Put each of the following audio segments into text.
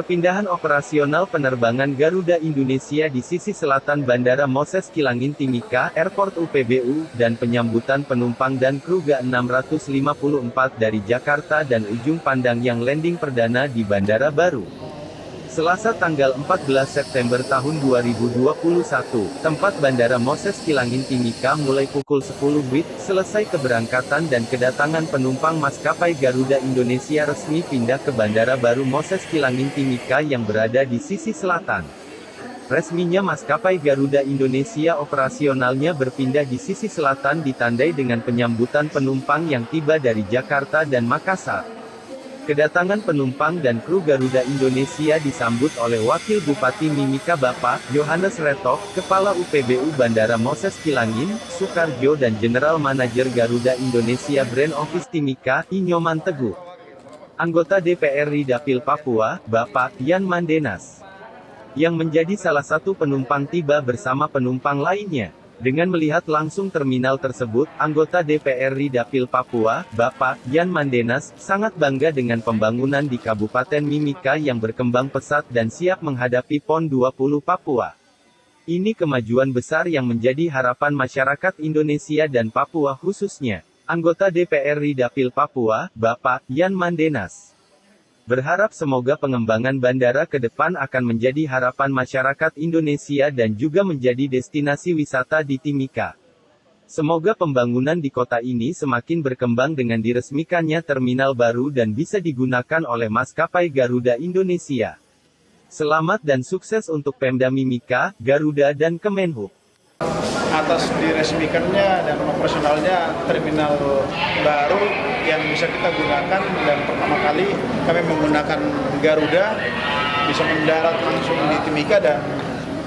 Perpindahan operasional penerbangan Garuda Indonesia di sisi selatan Bandara Moses Kilangin Timika, Airport UPBU, dan penyambutan penumpang dan kru Ga654 dari Jakarta dan ujung pandang yang landing perdana di Bandara Baru. Selasa tanggal 14 September tahun 2021, tempat Bandara Moses Kilangin Timika mulai pukul 10 WIB, selesai keberangkatan dan kedatangan penumpang maskapai Garuda Indonesia resmi pindah ke Bandara Baru Moses Kilangin Timika yang berada di sisi selatan. Resminya maskapai Garuda Indonesia operasionalnya berpindah di sisi selatan ditandai dengan penyambutan penumpang yang tiba dari Jakarta dan Makassar. Kedatangan penumpang dan kru Garuda Indonesia disambut oleh Wakil Bupati Mimika Bapak Yohanes Retok, Kepala UPBU Bandara Moses Kilangin, Soekarjo dan General Manager Garuda Indonesia Brand Office Timika, Inyoman Teguh. Anggota DPR RI Dapil Papua, Bapak Yan Mandenas, yang menjadi salah satu penumpang tiba bersama penumpang lainnya. Dengan melihat langsung terminal tersebut, anggota DPR RI Dapil Papua, Bapak Yan Mandenas, sangat bangga dengan pembangunan di Kabupaten Mimika yang berkembang pesat dan siap menghadapi PON 20 Papua. Ini kemajuan besar yang menjadi harapan masyarakat Indonesia dan Papua khususnya. Anggota DPR RI Dapil Papua, Bapak Yan Mandenas, berharap semoga pengembangan bandara ke depan akan menjadi harapan masyarakat Indonesia dan juga menjadi destinasi wisata di Timika. Semoga pembangunan di kota ini semakin berkembang dengan diresmikannya terminal baru dan bisa digunakan oleh maskapai Garuda Indonesia. Selamat dan sukses untuk Pemda Mimika, Garuda dan Kemenhub. Atas diresmikannya dan operasionalnya terminal baru yang bisa kita gunakan, dan pertama kali kami menggunakan Garuda bisa mendarat langsung di Timika dan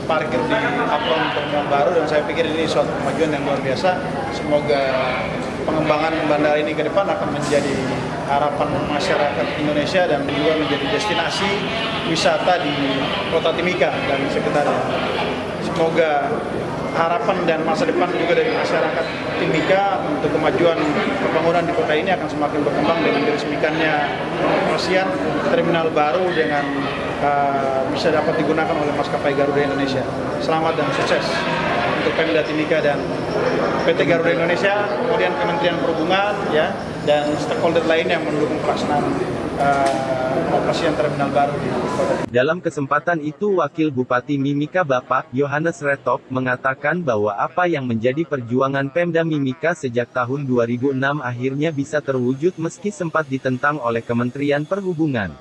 parkir di apron terminal baru, dan saya pikir ini suatu kemajuan yang luar biasa. Semoga pengembangan bandara ini ke depan akan menjadi harapan masyarakat Indonesia dan juga menjadi destinasi wisata di kota Timika dan sekitarnya. Semoga harapan dan masa depan juga dari masyarakat Timika untuk kemajuan pembangunan di kota ini akan semakin berkembang dengan diresmikannya pengoperasian terminal baru dengan bisa dapat digunakan oleh maskapai Garuda Indonesia. Selamat dan sukses untuk Pemda Timika dan PT Garuda Indonesia, kemudian Kementerian Perhubungan ya, dan stakeholder lain yang mendukung pelaksanaan operasian terminal baru di kota. Dalam kesempatan itu Wakil Bupati Mimika Bapak Yohanes Retok mengatakan bahwa apa yang menjadi perjuangan Pemda Mimika sejak tahun 2006 akhirnya bisa terwujud meski sempat ditentang oleh Kementerian Perhubungan.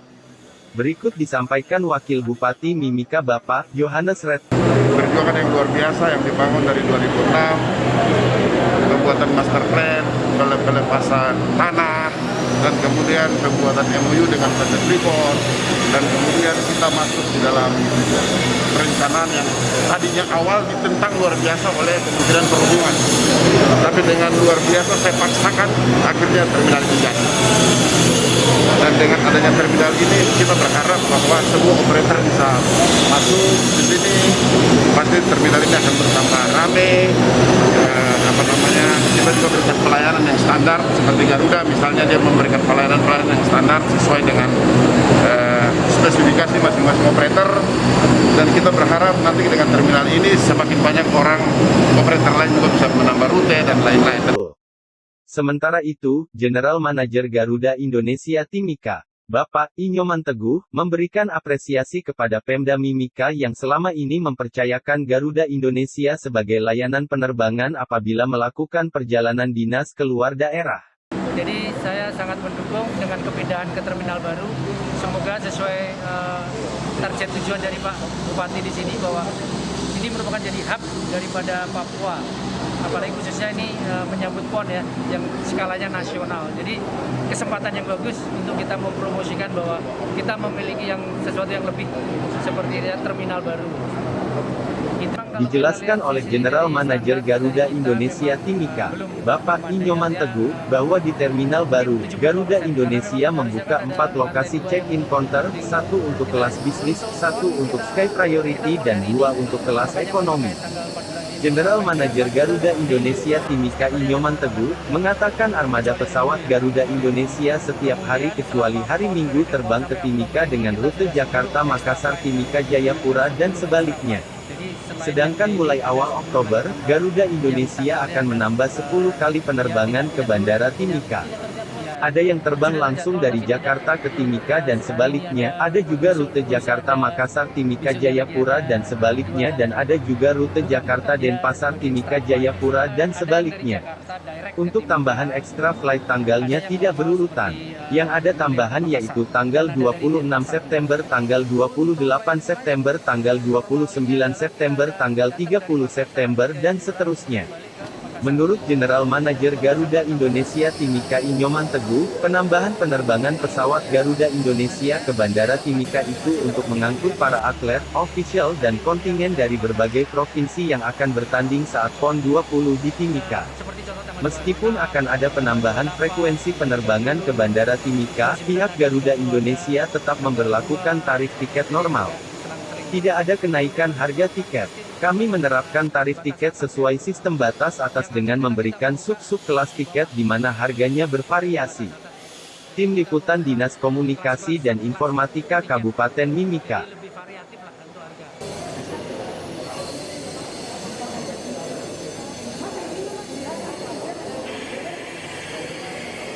Berikut disampaikan Wakil Bupati Mimika Bapak Yohanes Retok. Perjuangan yang luar biasa yang dibangun dari 2006, pembuatan master plan, pelepasan tanah, dan kemudian pembuatan MOU dengan PT Freeport, dan kemudian kita masuk di dalam perencanaan yang tadinya awal ditentang luar biasa oleh Kementerian Perhubungan, tapi dengan luar biasa saya paksakan akhirnya terminal ini jadi. Dan dengan adanya terminal ini kita berharap bahwa semua operator bisa masuk di sini, pasti terminal ini akan bertambah rame. Kita juga berikan pelayanan yang standar seperti Garuda, misalnya dia memberikan pelayanan yang standar sesuai dengan spesifikasi masing-masing operator, dan kita berharap nanti dengan terminal ini semakin banyak orang operator lain juga bisa menambah rute dan lain-lain. Sementara itu, General Manager Garuda Indonesia Timika, Bapak Inyoman Teguh, memberikan apresiasi kepada Pemda Mimika yang selama ini mempercayakan Garuda Indonesia sebagai layanan penerbangan apabila melakukan perjalanan dinas ke luar daerah. Jadi saya sangat mendukung dengan kepindahan ke terminal baru. Semoga sesuai target tujuan dari Pak Bupati di sini, bahwa ini merupakan jadi hub daripada Papua. Apalagi khususnya ini menyambut PON ya, yang skalanya nasional. Jadi kesempatan yang bagus untuk kita mempromosikan bahwa kita memiliki sesuatu yang lebih seperti terminal baru. Itu Dijelaskan oleh General Manager Garuda Indonesia Timika, Bapak Inyoman Teguh, bahwa di terminal baru, Garuda Indonesia membuka 4 lokasi check-in counter, 1 untuk kelas bisnis, 1 untuk Sky Priority dan 2 untuk kelas ekonomi. General Manager Garuda Indonesia Timika Inyoman Teguh, mengatakan armada pesawat Garuda Indonesia setiap hari kecuali hari Minggu terbang ke Timika dengan rute Jakarta Makassar Timika Jayapura dan sebaliknya. Sedangkan mulai awal Oktober, Garuda Indonesia akan menambah 10 kali penerbangan ke Bandara Timika. Ada yang terbang langsung dari Jakarta ke Timika dan sebaliknya, ada juga rute Jakarta Makassar Timika Jayapura dan sebaliknya dan ada juga rute Jakarta Denpasar Timika Jayapura dan sebaliknya. Untuk tambahan ekstra flight tanggalnya tidak berurutan. Yang ada tambahan yaitu tanggal 26 September, tanggal 28 September, tanggal 29 September, tanggal 30 September dan seterusnya. Menurut General Manager Garuda Indonesia Timika Inyoman Teguh, penambahan penerbangan pesawat Garuda Indonesia ke Bandara Timika itu untuk mengangkut para atlet, ofisial dan kontingen dari berbagai provinsi yang akan bertanding saat PON 20 di Timika. Meskipun akan ada penambahan frekuensi penerbangan ke Bandara Timika, pihak Garuda Indonesia tetap memberlakukan tarif tiket normal. Tidak ada kenaikan harga tiket. Kami menerapkan tarif tiket sesuai sistem batas atas dengan memberikan sub-sub kelas tiket di mana harganya bervariasi. Tim Liputan Dinas Komunikasi dan Informatika Kabupaten Mimika.